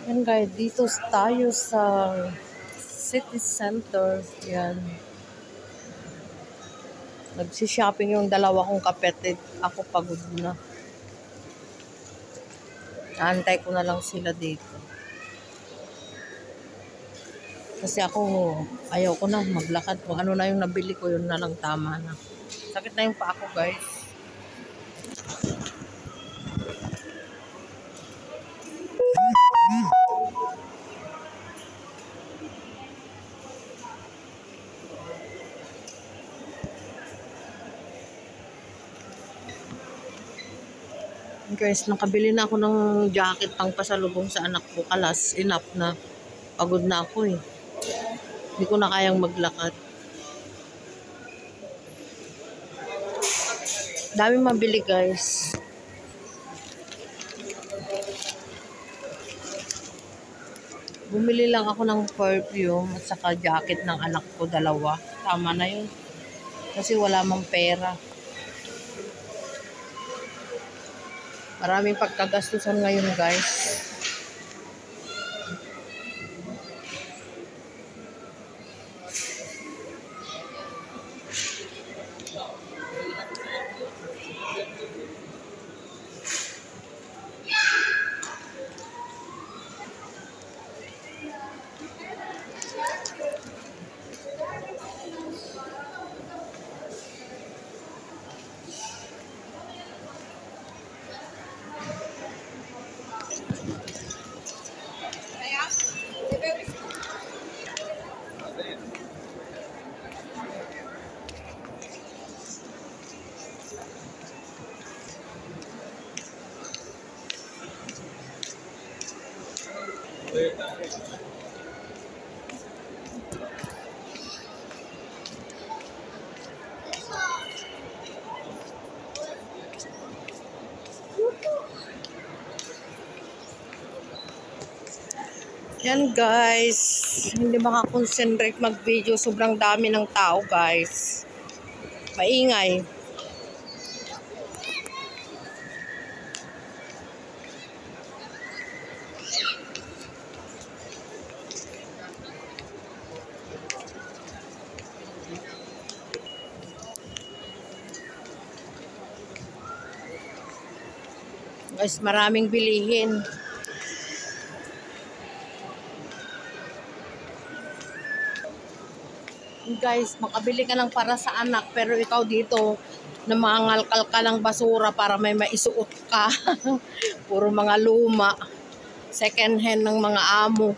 Yan guys, dito tayo sa city center. Yan. Nagsishopping yung dalawa kong kapatid. Ako pagod na. Naantay ko na lang sila dito. Kasi ako, ayaw ko na maglakad. Kung ano na yung nabili ko, yun na lang tama na. Sakit na yung paa ko guys. Guys, nakabili na ako ng jacket pang pasalubong sa anak ko. Kalas, enough na. Pagod na ako eh. Hindi ko na kayang maglakad. Dami mabili guys. Bumili lang ako ng perfume at saka jacket ng anak ko, dalawa. Tama na yun. Kasi wala mang pera. Maraming pagkagastusan ngayon guys. Yan guys, hindi makakonsentrate mag-video. Sobrang dami ng tao guys. Maingay. Guys, maraming bilihin. Guys, makabili ka ng para sa anak pero ikaw dito namangalkal ka ng basura para may maisuot ka. Puro mga luma. Second hand ng mga amo.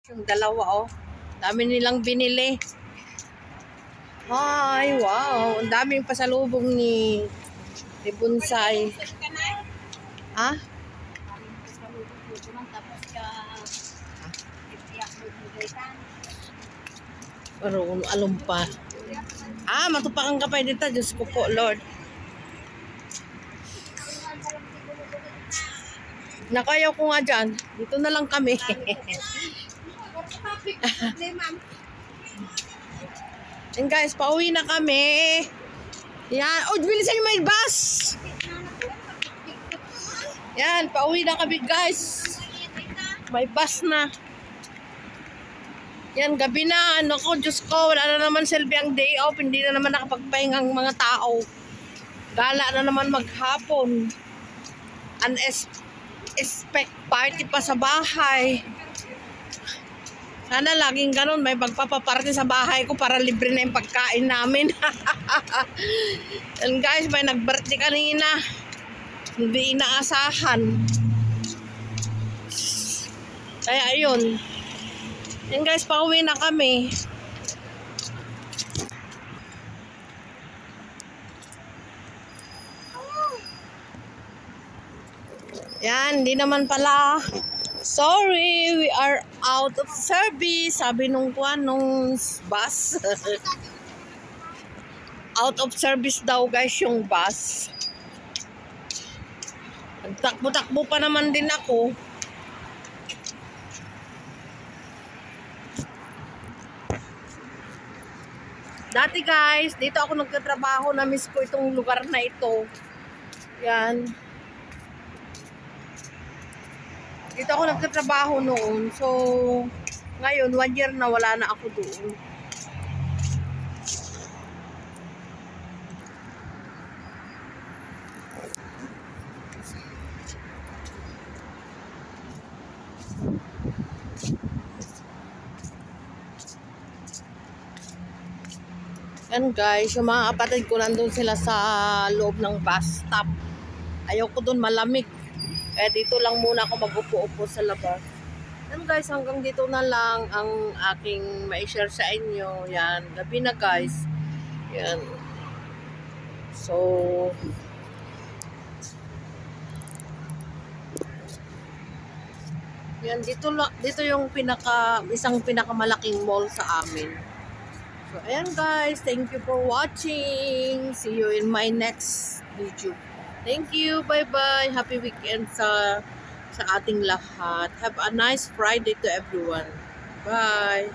Yung dalawa oh. Dami nilang binili. Ay, wow. Ang daming pasalubong ni Bonsai. Ha? Pero alumpa. Matupakan ka pa dito. Diyos ko po, Lord. Nakayaw ko nga dyan. Dito na lang kami. And guys, pauwi na kami. Yan. Oh, bilisan nyo may bus. Yan, pauwi na kami guys. May bus na. Yan, gabi na. Naku, Diyos ko, wala na naman silbi ang day off. Hindi na naman nakapagpahinga ang mga tao. Gala na naman maghapon. Expect party pa sa bahay. Sana laging ganun, may magpapaparty sa bahay ko para libre na yung pagkain namin. And guys, may nag-birthday kanina. Hindi inaasahan. Kaya ayun. And guys, pauwi na kami. Yan, hindi naman pala. Sorry, we are out of service. Sabi nung bus. Out of service daw guys yung bus. Nagtakbo-takbo pa naman din ako. Dati guys, dito ako nagtatrabaho. Na-miss ko itong lugar na ito. Yan. Dito ako nagtatrabaho noon. So, ngayon, 1 year na wala na ako doon. Yan guys, yung mga kapatid ko nandun sila sa loob ng bus stop. Ayaw ko dun malamig. Kaya dito lang muna ako mag-upo-upo sa labas. Yan guys, hanggang dito na lang ang aking ma-share sa inyo. Yan, gabi na guys. Yan. So, yan, dito yung isang pinakamalaking mall sa amin. So, ayan guys. Thank you for watching. See you in my next video. Thank you. Bye-bye. Happy weekend sa ating lahat. Have a nice Friday to everyone. Bye.